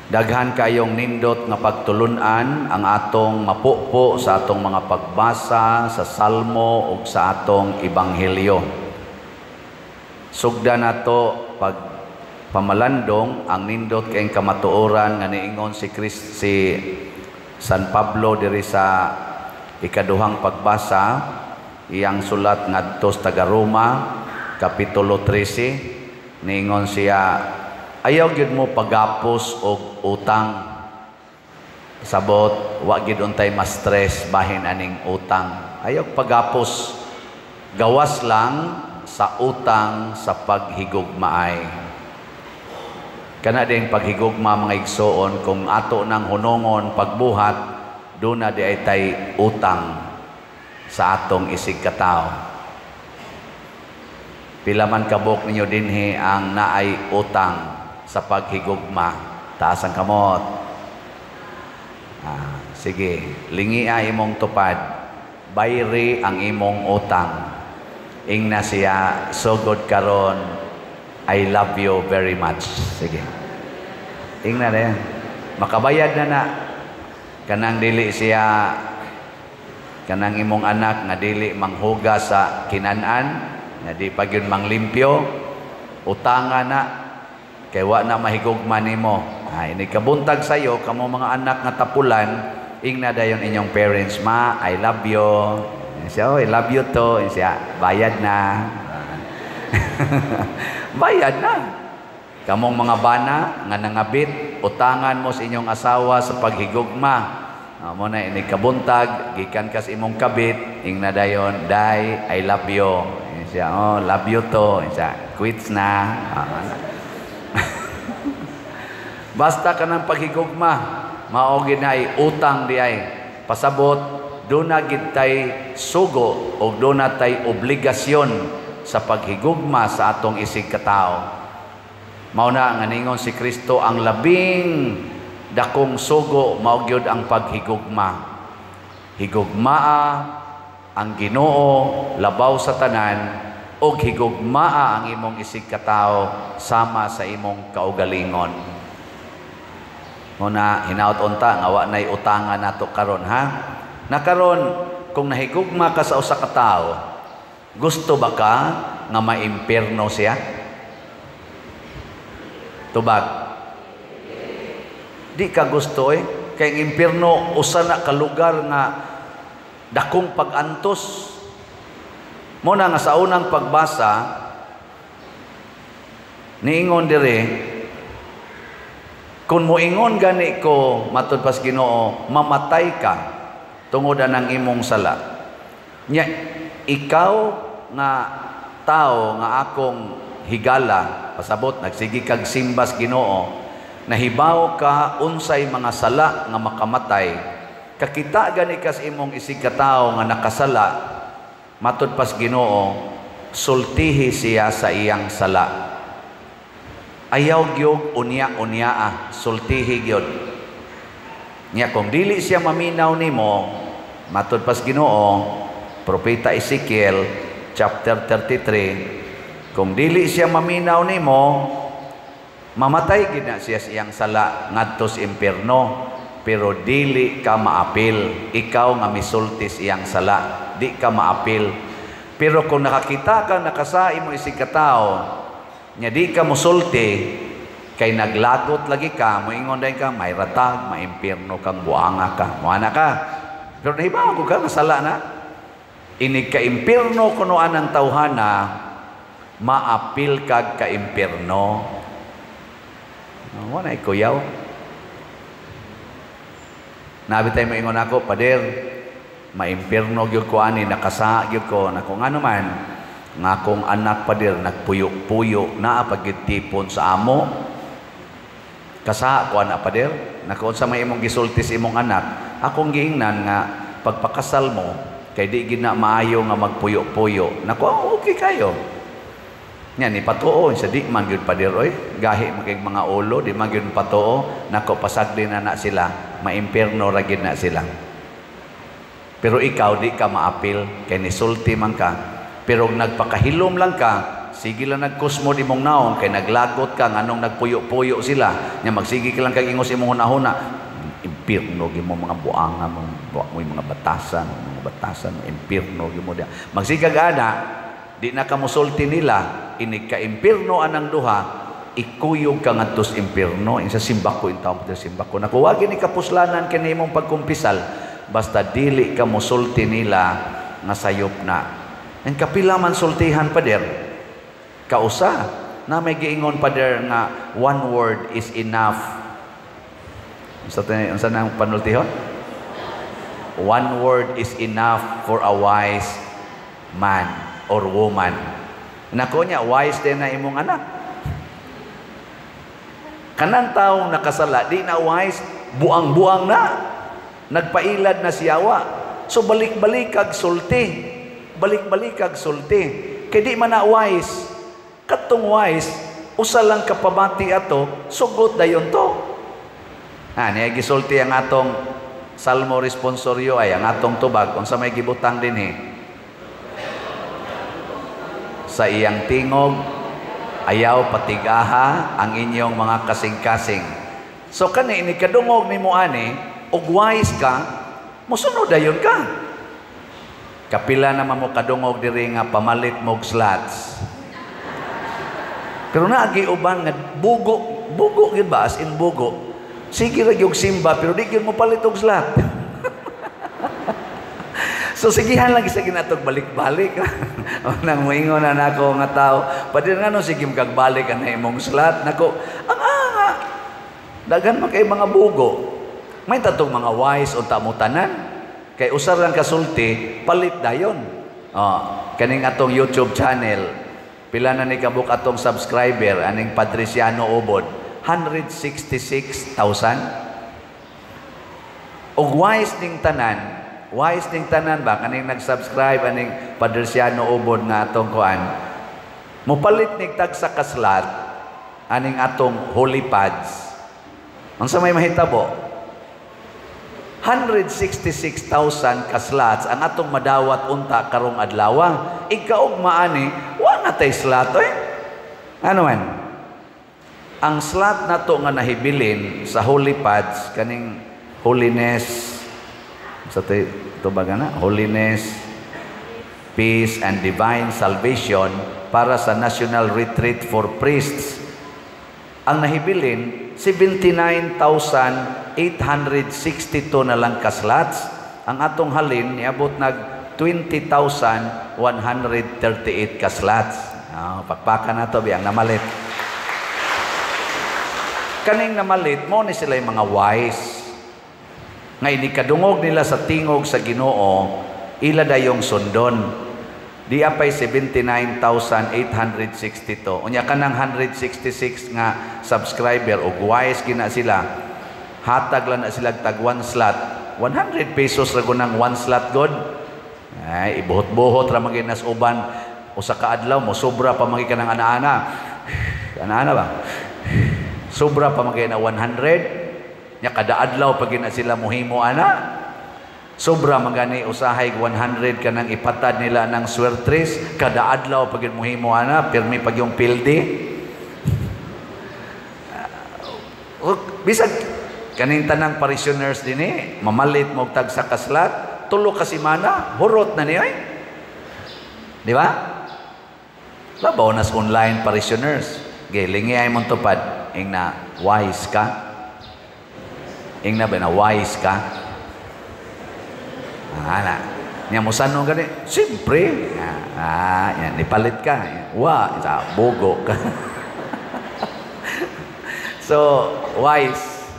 Daghan kayong nindot nga pagtulunan ang atong mapupo sa atong mga pagbasa sa Salmo ug sa atong Ebanghelyo. Sugda nato pag pamalandong ang nindot kayong kamatuoran nga niingon si San Pablo diri sa ikaduhang pagbasa, iyang sulat ngadto sa taga Roma, kapitulo 13, niingon siya, ayaw gyud mo pagapos og utang. Sabot, wa gyud untay ma-stress bahin aning utang. Ayaw pagapos. Gawas lang sa utang sa paghigugmaay. Kana din paghigugma mga igsoon, kung ato nang hunongon pagbuhat, doon na di ay tay utang sa atong isig katao. Pila man kabuk ninyo dinhi ang naay utang sa paghigugma. Taas ang kamot. Sige, lingia imong tupad. Bayri ang imong utang. Ingna siya, sugod karon, I love you very much. Sige. Ingna na yan. Makabayad na na. Kanang dili siya, kanang imong anak nga dili manghuga sa kinanan, nga di pa gyud manglimpyo, utangan na, kay wa na mahigugma nimo. Ini kabuntag sayo, kamo mga anak nga tapulan, ingna dayon inyong parents, ma, I love you. Siya, I love you to. Siya, bayad na. Bayad na. Kamong mga bana nga nangabit, utangan mo sa inyong asawa sa paghigugma. Mo na ini kabuntag, gikan kas imong kabit, ingna dayon, day, I love you. Siya, oh, love you to. Siya, quits na. Basta ka ng paghigugma, maogin ay utang di ay pasabot, doon na gitay sugo o doon na tay obligasyon sa paghigugma sa atong isig katao. Mao na nga ningon si Kristo, ang labing dakong sugo maugyod ang paghigugma. Higugmaa ang Ginoo labaw sa tanan, og higugmaa ang imong isig katao sama sa imong kaugalingon. Muna hinaut unta nga wa nay utangan nato karon ha. Nakaron kung nahigugma ka sa usa ka tawo, gusto ba ka nga maimpierno siya? Tubag. Di ka gusto kay ang impierno usa na ka lugar nga dakong pagantos. Muna nga sa unang pagbasa niingon dire, kung moingon gani ko matud pas Ginoo, mamatay ka tungod anang imong sala. Nya ikaw nga tao nga akong higala, pasabot nagsigi kag simbas Ginoo, nahibaw ka unsay mga sala nga makamatay, kakita gani kas imong isig katao nga nakasala, matud pas Ginoo, sultihi siya sa iyang sala. Ayaw gyud unya-unyaa, sultihi gyud. Nya kung dili siya maminaw nimo, matud pas Ginoo, Propeta Ezekiel chapter 33, kung dili siya maminaw nimo, mamatay gid na siya siyang sala ngadto sa impierno, pero dili ka maapil. Ikaw nga misulti siyang sala, di ka maapil. Pero kung nakakita ka nakasa imo isig katao, nya di ka musulti, kay naglagot lagi ka, moingon day ka, may ratag, may impierno kang buanga ka, muana ka. Pero nahibaw ko ka, masala na. Inig ka impierno kuno anang tawhana, maapil kag ka impierno. Wala kuyaw. Nabi tayo moingon ako, pader, maimpierno gyud ko ani, nakasa gyud ko, nako ngano man, nga akong anak pader nagpuyo-puyo na pagitipon sa amo. Kasa ko ana pader, nako sa may imong gisultis imong anak, akong giingnan nga pagpakasal mo kay di gid na maayo nga magpuyo-puyo. Nako okay kayo. Nya ni patuo sa di man gyud pader oy, gahi magig mga ulo, di man gyud patuo, nako pasagdi na sila, maimpierno ra gid na sila. Pero ikaw di ka maapil kay nisulti man ka. Pero nagpakahilom lang ka, sige lang nagkusmo di mong naong, kay naglagot ka, anong nagpuyo-puyo sila, nya magsige ka lang kag ingos imong hunahuna, impirno gyud mo mga buanga mo mga batasan, impirno gyud mo dia. Magsigag ana, di na ka musulti nila, inig ka impirno anang duha, ikuyog ka ngadtos impirno, insa simbako intaw mo simbako. Nakuwagi ni kapuslanan kini imong pagkumpisal, basta dili ka musulti nila nga sayop na. En kapila man sultihan pader, kausa na may giingon pader nga one word is enough. Unsa nang panultihon? One word is enough for a wise man or woman. Nako niya, wise din na imong anak. Kanang taong nakasala, di na wise, buang-buang na. Nagpailad na siyawa. So balik-balik kag sulti. Balik-balik kag sulti. Kay di man na wise. Katong wise, usa lang kapabati ato, sugot dayon to. Niya gisulti ang atong salmo responsoryo ay ang atong tubag unsa may gibutang dinhi. Sa iyang tingog ayaw patigaha ang inyong mga kasing-kasing. So kani ini kadungog nimo ani, og wise ka, mosunod dayon ka. Kapila naman mo kadungog diri nga pamalit mo og slots. Pero naagi uban nga bugo gyud ba as in bugo. Sige ra gyud simba pero di gyud mo palit og slot. So sigihan lang sa ginatog balik-balik. Nang moingon na nako nga tao, pwede nga no sige kagbalik ang imong slot. Nako, ang anga. Dagan man kay mga bugo. May tatong mga wise unta mo tanan. Kay usar lang kasulti, palit dayon. Kaning atong YouTube channel, pila na ni kabuk atong subscriber, aning Patriciano Ubod, 166,000. Og wise ning tanan ba, kaning nag-subscribe, aning Patriciano Ubod nga atong kuan, mupalit ning tag sa kaslat, aning atong holy pads. Ang sa may mahitabo, 166,000 kaslots ang atong madawat unta karong adlaw. Ikaw maani, wa na tay slot Ano man? Ang slot nato nga nahibilin sa holy pads kaning holiness sa tubaga na holiness, peace and divine salvation para sa National Retreat for Priests. Ang nahibilin 79,862 na lang kaslots. Ang atong halin niabot nag 20,138 kaslots. Pakpakan na to biyang namalit. Kaning namalit mo ni sila yung mga wise. Nga inikadungog nila sa tingog sa Ginoo, ila dayong sundon. Di apay 79,862. Unya kanang 166 nga subscriber o wise gina sila. Hatag lang na sila tag one slot. 100 pesos ra gunang one slot god. Ay ibuhot-buhot ra maginas uban usa ka adlaw mo sobra pa magi kanang ana-ana. Ana-ana ba? Sobra pa magi na 100. Nya kada adlaw pag gina sila mohimo ana. Sobra magani usahay 100 kanang ipatad nila ng swertres kada adlaw pag mohimo ana pirmi pag yung pildi. Bisag kaning tanang parishioners dinhi mamalit mo tag sa kaslat tulo ka semana hurot na niya di ba? Labaw nas online parishioners gilingi ay mong tupad ing na wise ka ing na ba na wise ka niya mo sanong gani siyempre yan ipalit ka bugo ka so wise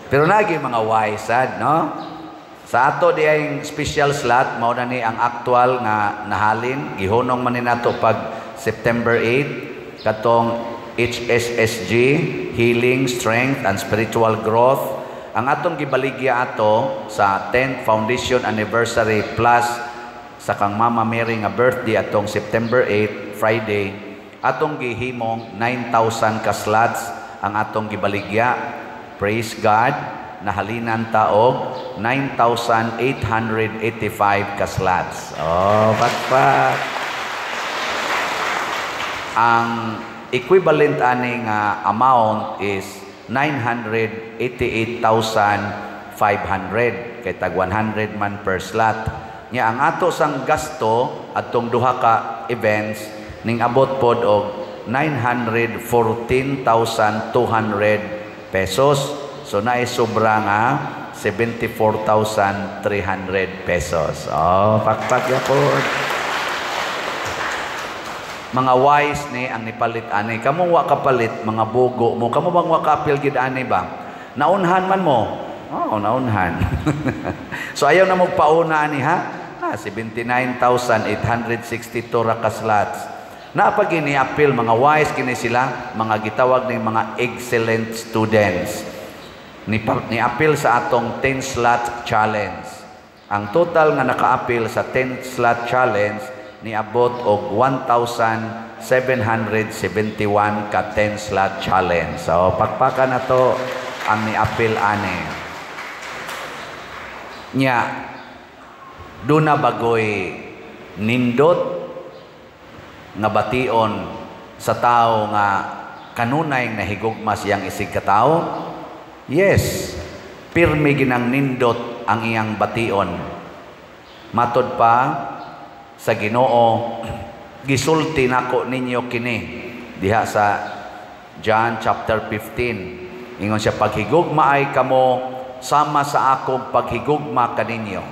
pero nagi mga wise no sa ato di ay special slot mao na ni ang actual nga nahalin gihunong man ni nato pag September 8 katong HSSG Healing, Strength and Spiritual Growth. Ang atong gibaligya ato sa 10th Foundation Anniversary plus sa kang Mama Mary nga birthday atong September 8 Friday atong gihimong 9,000 ka slots ang atong gibaligya. Praise God, nahalinan taog 9,885 ka slots. Pakpak. Ang equivalent ani nga amount is 988,500 kay tag 100 man per slot. Nya ang ato sang gasto adtong duha ka events ning abot pod og 914,200 pesos. So naay sobra nga 74,300 pesos. Oh, pakpak yapon. Mga wise ni ang nipalit ani. Kamo wa kapalit mga bugo mo. Kamo bang wa kapil gid ani ba? Naunhan man mo. Oh, naunhan. So ayaw na mo pauna ani ha? 79,862 ra ka slots. Napag ini apil mga wise kini sila, mga gitawag ni mga excellent students. Ni apil sa atong 10 slot challenge. Ang total nga naka-apil sa 10 slot challenge ni abot og 1,771 ka 10 slot challenge. So pakpakan na to ang ni-apil ani. Nya doon na bagoy nindot nga bation sa tao nga kanunay nahigugma siyang isig ka tao. Yes, pirmi ginang nindot ang iyang bation. Matod pa sa Ginoo, gisulti nako ninyo kini diha sa John chapter 15. Ingon siya, paghigugma ay kamo sama sa akong paghigugma kaninyo.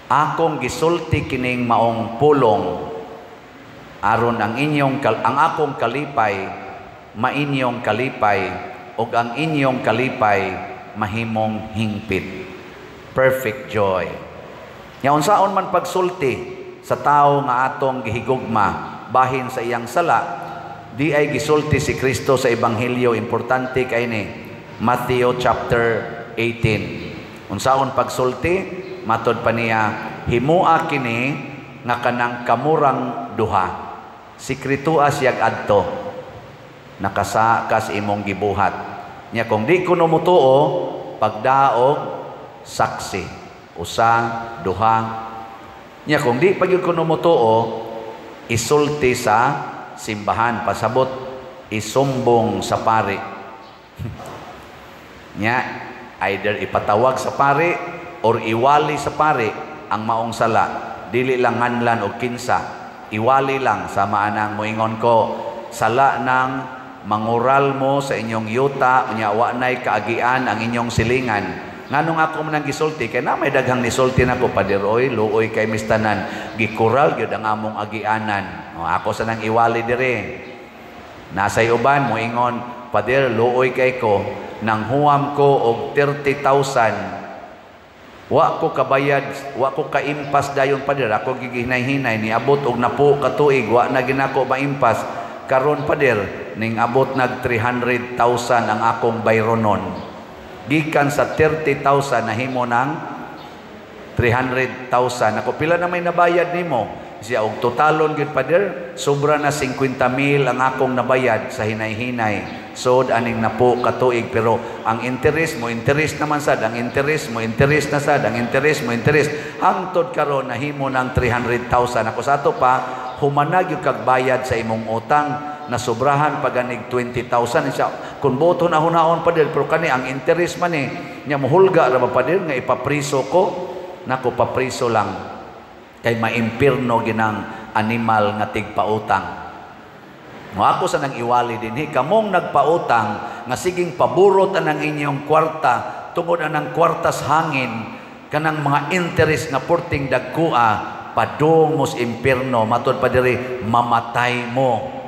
Akong gisulti kining maong pulong aron ang akong kalipay mainyong kalipay ug ang inyong kalipay mahimong hingpit. Perfect joy. Nya unsaon man pagsulti sa tao nga atong gihigugma bahin sa iyang sala, di ay gisulti si Kristo sa ebanghelyo. Importante kay ni Matthew chapter 18. Unsaon pagsulti? Matod pa niya, himua kini nga kanang kamurang duha. Sikretua siyag adto, nakasa kas imong gibuhat. Nya kung di kuno mutuo, pagdaog saksi, usa, duha. Nya kung di pag kuno mutuo, isulti sa simbahan, pasabot isumbong sa pari. Nya either ipatawag sa pari or iwali sa pari ang maong sala. Dili lang nganlan o kinsa, iwali lang. Sama anang moingon ko, sala nang mangural mo sa inyong yuta, unya wa nay kaagian ang inyong silingan. Nganong ako man gisulti kay na may daghang nisulti nako, padiroy luoy kay mistanan gikural gyud ang among agianan. O, ako sa nang iwali dire. Nasay uban moingon, padir luoy kay ko nang huwam ko og 30,000. Wa ko kabayad, wa ko kaimpas dayon padir. Ako giginay-hinay ni abot og napo ka tuig, wa na ginako maimpas. Karon padir ning abot nag 300,000 ang akong bayronon. Gikan sa 30,000 nahimo nang 300,000. Ako pila na may nabayad nimo? Siya og totalon gid padir, sobra na 50,000 ang akong nabayad sa hinay-hinay. So aning napo katuig, pero ang interest mo, interest naman sad, ang interest mo, interest na sad, ang interest mo, interest. Hangtod karon nahimo ng 300,000. Ako sa ato pa, humanag yung kagbayad sa imong utang, na sobrahan paganig 20,000. Siya, kung boto na hunaon pa din, pero kani ang interest man niya muhulga ra pa din nga ipapriso ko, nako papriso lang. Kay maimpirno ginang animal nga tigpautang. Mo ako sa nang iwali dinhi, kamong nagpautang nga siging paburot anang inyong kwarta tungod anang kwartas hangin, kanang mga interest nga porting dagkua, padung mos impierno, matod pa diri mamatay mo.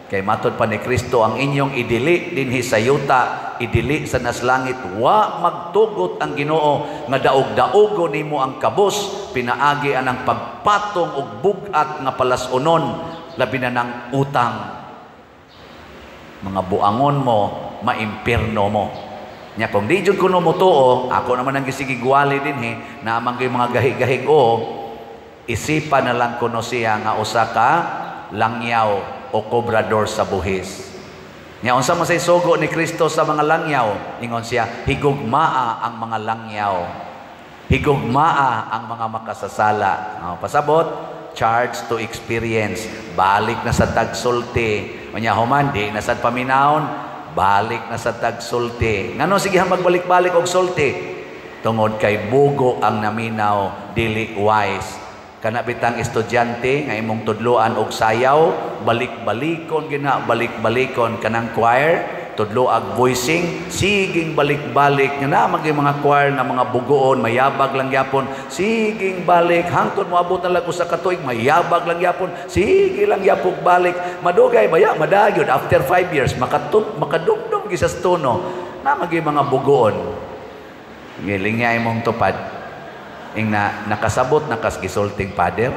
Kay matod pa ni Kristo, ang inyong idili dinhi sa yuta, idili sa naslangit, wa magtugot ang Ginoo nga daog-daogo nimo ang kabus, pinaagi anang pagpatong og bugat nga palasunon, labi na ng utang. Mga buangon mo, maimpierno mo. Nya kung di jud kuno mo tuo, ako naman ang gisigigwali dinhi, na amang mga gahig-gahig isipan na lang kuno siya nga usa ka langyaw o kobrador sa buhis. Nya unsa man say sugo ni Kristo sa mga langyaw, ingon siya, higugmaa ang mga langyaw, higugmaa ang mga makasasala. Pasabot, charge to experience. Balik na sa tagsulti. Unya human, di na sa paminahon, balik na sa tagsulti. Ngano sige magbalik-balik og sulti? Tungod kay bugo ang naminaw, dili wise. Kana bitang estudyante nga imong tudloan og sayaw, balik-balikon gina, balik-balikon kanang choir, tudlo ag voicing, siging balik-balik nga na maging mga choir na mga bugoon, mayabag lang yapon, siging balik hangtod moabot na lang usa ka tuig, mayabag lang yapon, sige lang yapog balik, madugay baya madagyod after 5 years makadumdum gisa sa tono na maging mga bugoon. Giling niya imong tupad ing na nakasabot nakasgisulting pader.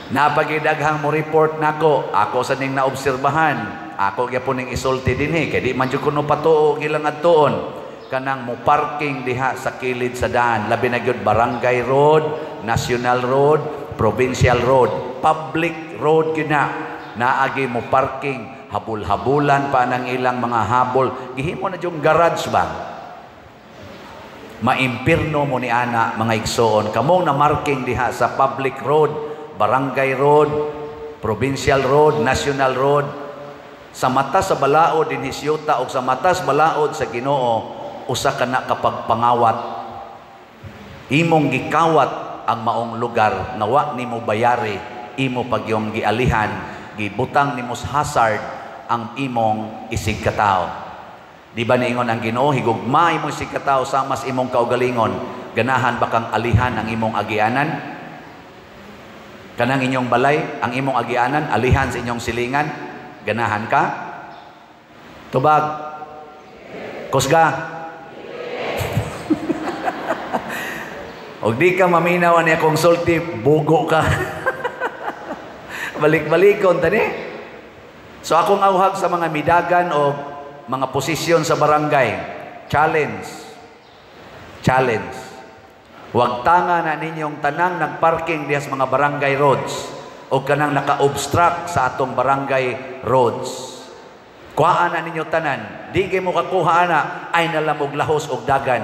Napagidaghang mo report nako, ako sa ning naobserbahan, ako gyapon ning isulti dinhi kay di man jud kuno patuo gilang adtuon kanang mo parking diha sa kilid sa daan, labi na gyud barangay road, national road, provincial road, public road gyud naagi mo parking, habul-habulan pa nang ilang mga habol, gihimo na jud garage ba. Maimpirno mo ni ana mga igsoon kamong na marking diha sa public road, barangay road, provincial road, national road, sa mata sa balaod dinhi siyuta o sa mata sa balaod sa Ginoo, usa ka na kapag pangawat, imong gikawat ang maong lugar, nawa nimo bayari, imo pagyong gialihan, gibutang nimo sa hazard ang imong isig katao. Di ba niingon ang Ginoo, higugma imong isig katao samas imong kaugalingon, ganahan ba kang alihan ang imong agianan? Kanang inyong balay, ang imong agianan, alihan sa inyong silingan, ganahan ka? Tubag? Kusga? Og di ka maminaw ni akong sulti, bugo ka. Balik-balikon, tani? So akong auhag sa mga midagan o mga posisyon sa barangay, challenge. Huwag tanga na ninyong tanang nagparking diya sa mga barangay roads o kanang naka-obstruct sa atong barangay roads. Kuhaan na ninyo tanan, di kayo mo kakuha na, ay nalamog lahos og dagan.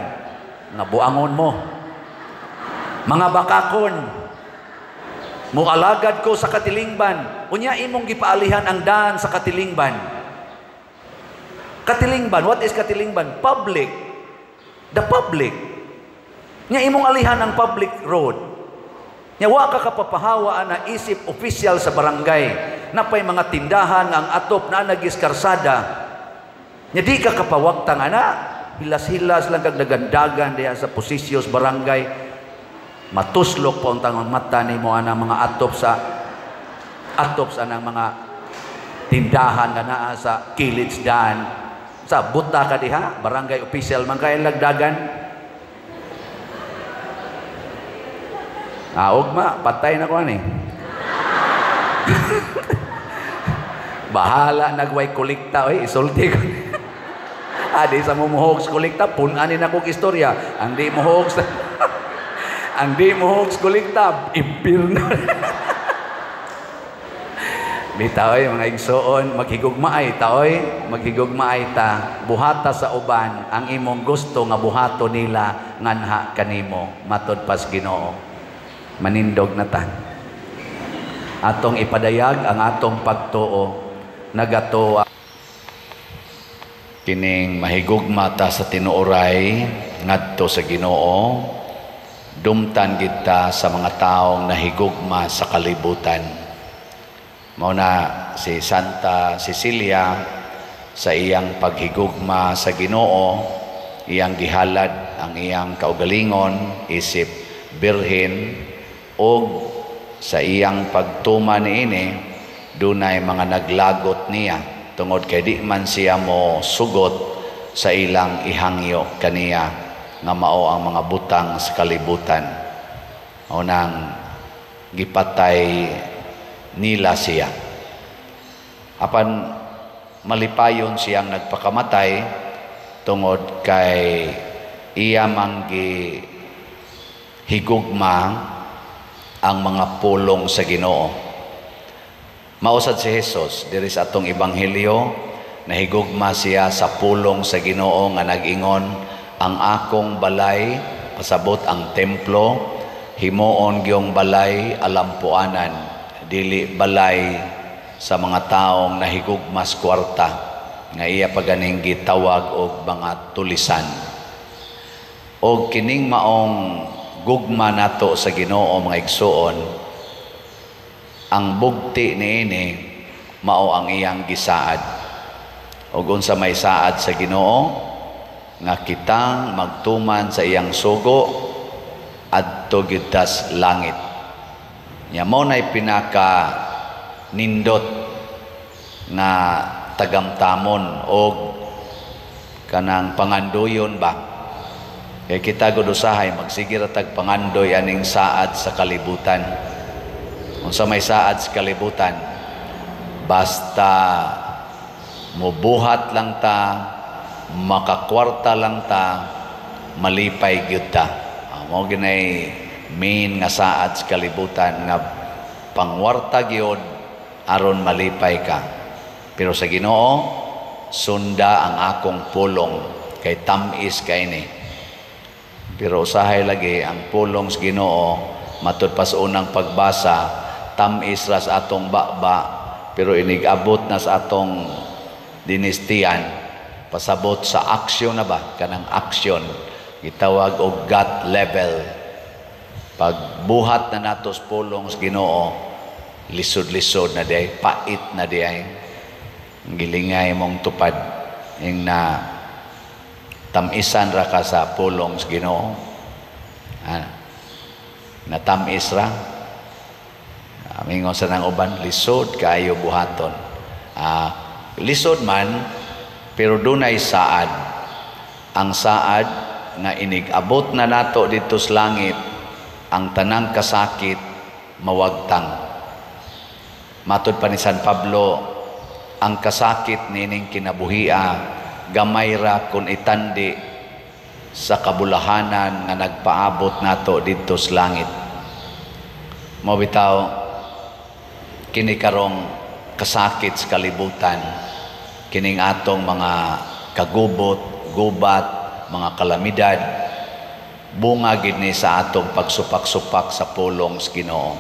Nabuangon mo. Mga bakakon, mualagad ko sa katilingban, unya imong gipaalihan ang daan sa katilingban. Katilingban, what is katilingban? Public. The public. Nya imong alihan ang public road. Nya wa ka kapapahawaan na isip official sa barangay na pay mga tindahan ang atop na nagiskarsada. Nya di ka kapawagtang ana, hilas-hilas lang kag dagandagan diha sa posisyos barangay. Matuslok pa untang mata nimo ana mga atop sa nang mga tindahan nga naa sa kilid daan. Sa buta ka diha, barangay official man kay lagdagan. Ugma, patay na ko ani. Bahala nagway kolekta, oy, isulti ko. Di sa mumuhog sa kolekta, punanin akong istorya. Ang di muhog sa ang di muhog sa kolekta, impirno. Bitaoy mga igsoon, maghigugmaay ta oy, maghigugmaay ta. Buhata sa uban ang imong gusto nga buhato nila nganha kanimo matud pas Ginoo. Manindog na ta. Atong ipadayag ang atong pagtuo nagatuo kining mahigugma ta sa tinuoray ngadto sa Ginoo, dumtan kita sa mga taong nahigugma sa kalibutan. Mao na si Santa Cecilia sa iyang paghigugma sa Ginoo, iyang gihalad ang iyang kaugalingon isip birhen, o sa iyang pagtuma niini dunay mga naglagot niya tungod kay di man siya mo sugot sa ilang ihangyo kaniya nga mao ang mga butang sa kalibutan. O nang gipatay nila siya. Apan malipayon siyang nagpakamatay tungod kay iya manggi higugma ang mga pulong sa Ginoo. Mausad si Jesus diri sa atong ebanghelyo, nahigugma siya sa pulong sa Ginoo nga nag-ingon, ang akong balay pasabot ang templo, himuon gyung balay alampuanan, dili balay sa mga taong nahigugmas kwarta nga iya paganing gitawag og mga tulisan. Og kining maong gugma nato sa Ginoo mga igsuon, ang bugti niini mao ang iyang gisaad. Og unsa may saad sa Ginoo nga kitang magtuman sa iyang sugo adto gyud tas langit. Nya mao nay pinaka nindot nga tagamtamon og kanang pangandoyon ba. Kaya kita gud usahay magsige ra tag pangandoy aning saad sa kalibutan. Unsa may saad sa kalibutan, basta mubuhat lang ta, makakwarta lang ta, malipay gyud ta. Mao ginay main nga saad sa kalibutan nga pangwarta gyud aron malipay ka. Pero sa Ginoo, sunda ang akong pulong kay tamis kay ni. Pero usahay lagi ang pulong sa Ginoo matud pa sa unang pagbasa, tamis ra sa atong baba, pero inigabot na sa atong dinistiyan, pasabot sa aksyon na ba, kanang aksyon gitawag og gut level. Pagbuhat na natos pulong sa Ginoo, lisod-lisod na day, pait na day, gilingay mong tupad yung na tamisan ra ka sa pulong sa Ginoo. Natamis ra. Mingon sa nang uban, lisod kaayo buhaton. Lisod man, pero dunay saad. Ang saad nga inigabot na nato dito sa langit, ang tanang kasakit mawagtang. Matud pa ni San Pablo, ang kasakit nining kinabuhia gamay ra kun itandi sa kabulahanan nga nagpaabot nato dito sa langit. Mao bitaw kini karong kasakit sa kalibutan, kining atong mga kagubot, gubat, mga kalamidad, bunga gid ni sa atong pagsupak-supak sa pulong sa Ginoo.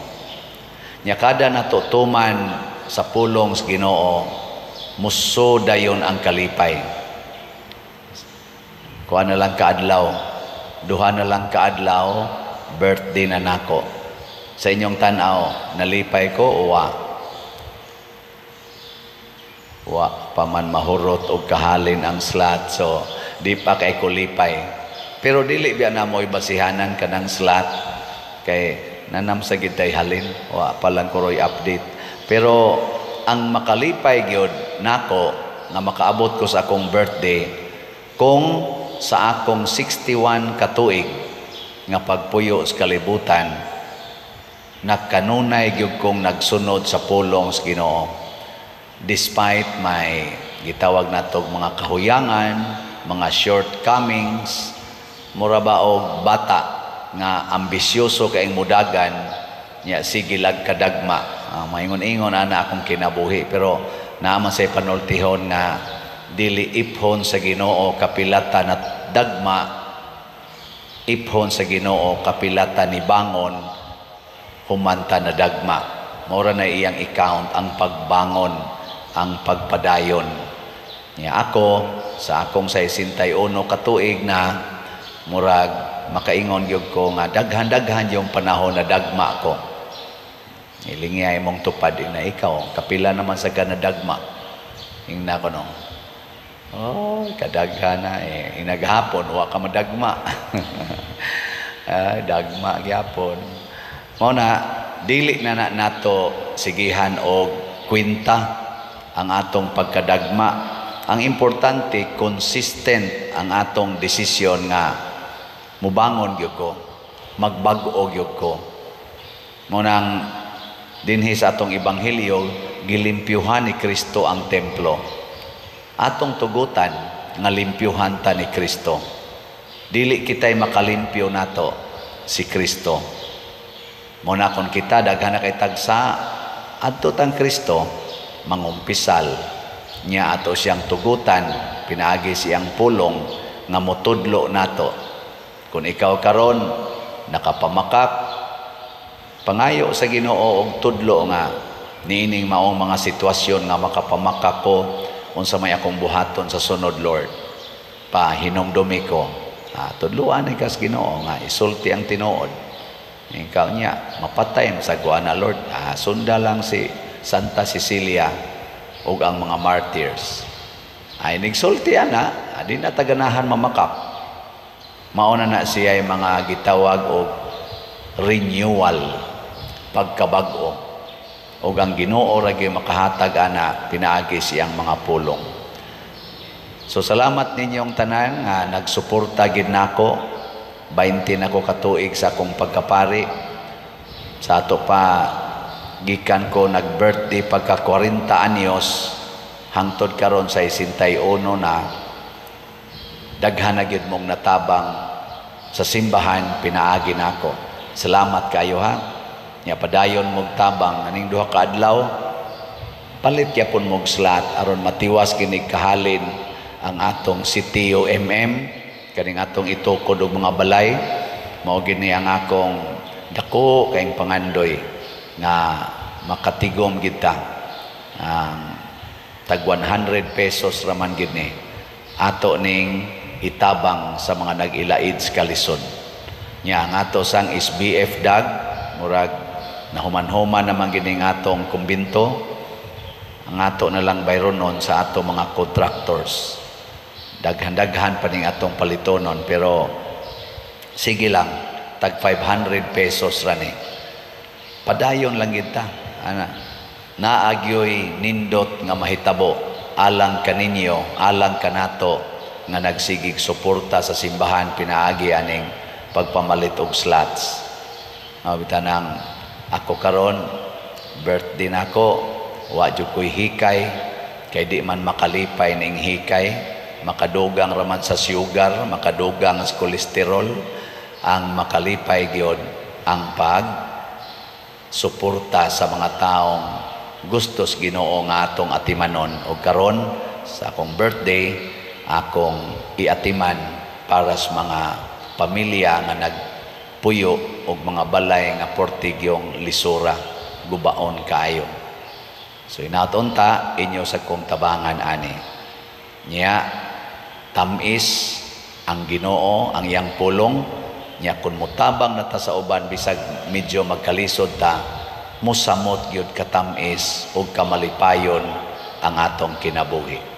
Nya kada natutuman sa pulong sa Ginoo, muso dayon ang kalipay. Kuha na lang kaadlaw, duha na lang kaadlaw, birthday na nako. Sa inyong tanaw, nalipay ko o wa? Wa pa man mahurot o kahalin ang slot, so di pa kay kulipay. Pero dili biya na mo'y basihanan ka ng slot, kay nanam sa gitay halin, wa pa lang kuroy update. Pero ang makalipay gyud nako nga makaabot ko sa akong birthday kung sa akong 61 katuig nga pagpuyo sa kalibutan, nagkanunay gyud kong nagsunod sa pulong sa Ginoo despite may gitawag natog mga kahuyangan, mga shortcomings, mura ba og bata nga ambisyoso kay mudagan nya sige lag kadagma. Maingon-ingon ana akong kinabuhi, pero naaman say panultihon nga dili iphon sa Ginoo kapilatan at dagma, iphon sa Ginoo kapilatan ni bangon humanta na dagma. Mora na iyang i-count ang pagbangon, ang pagpadayon. Nya ako sa akong 61 katuig na murag makaingon gyud ko nga daghan-daghan yung panahon na dagma ko. Ilingay mong tupad na ikaw, kapila naman sa kanadagma. Ingna ko no. Oh, kadaghan na inaghapon wa ka madagma. Dagma gyapon. Mao na dili na nato sigihan og kwenta ang atong pagkadagma. Ang importante consistent ang atong desisyon nga mubangon gyud ko, magbag-o gyud ko. Mao nang dinhi sa atong ebanghelyo, gilimpyuhan ni Kristo ang templo. Atong tugutan nga limpyuhan ta ni Kristo. Dili kitay makalimpyo nato si Kristo. Muna kung kita daghan na kay tagsa adto tang Kristo, mangumpisal niya ato siyang tugutan, pinaagi siyang pulong nga motudlo nato. Kung ikaw karon nakapamakak, pangayo sa Ginoo og tudlo nga niining maong mga sitwasyon nga makapamaka ko unsa may akong buhaton sa sunod, Lord. Hinumdumi ko. Tudluan ni kas Ginoo nga isulti ang tinuod. Ikaw niya mapatay sa guana, Lord. Sunda lang si Santa Cecilia ug ang mga martyrs. Nigsulti ana, di na taganahan mamakap. Mauna na siya ay mga gitawag og renewal, pagkabag-o. O ang Ginoo ra gyud makahatag ana pinaagi siyang mga pulong. So salamat ninyong tanan nga nagsuporta gid nako. 20 nako katuig sa akong pagkapari. Sa ato pa gikan ko nag-birthday pagka 40 anyos hangtod karon sa 61 na daghan na gyud mong natabang sa simbahan pinaagi nako. Salamat kayo ha. Nya padayon mog tabang aning duha ka adlaw palit gyapon mog slot aron matiwas kinig kahalin ang atong CTOMM kaning atong itukod og mga balay. Mao gini ang akong dako kayong pangandoy nga makatigom kita tag 100 pesos raman gid ni ato ning itabang sa mga nag-ilaid sa kalisod. Nya ang ato sang SBF dag murag nahuman-human naman gini nga atong kumbinto. Ang ato na lang bayronon sa ato mga contractors. Daghan-daghan pa ning atong palitonon pero sige lang tag 500 pesos ra ni. Padayon lang kita. Naagyoy nindot nga mahitabo alang kaninyo, alang kanato nga nagsigig suporta sa simbahan pinaagi aning pagpamalit og slots. Bitanang ako karon birthday nako, wa jud koy hikay kay di man makalipay ning hikay, makadugang raman sa sugar, makadugang sa kolesterol, ang makalipay gyud ang pag suporta sa mga taong gustos Ginoo nga atong atimanon. O karon sa akong birthday akong iatiman para sa mga pamilya nga nagpuyo og mga balay nga portigyong lisura gubaon kaayo. So inatonta inyo sa kong tabangan ani. Nya tamis ang Ginoo ang iyang pulong. Nya kun mutabang na ta sa uban bisag medyo magkalisod ta, musamot gyud katamis ug kamalipayon ang atong kinabuhi.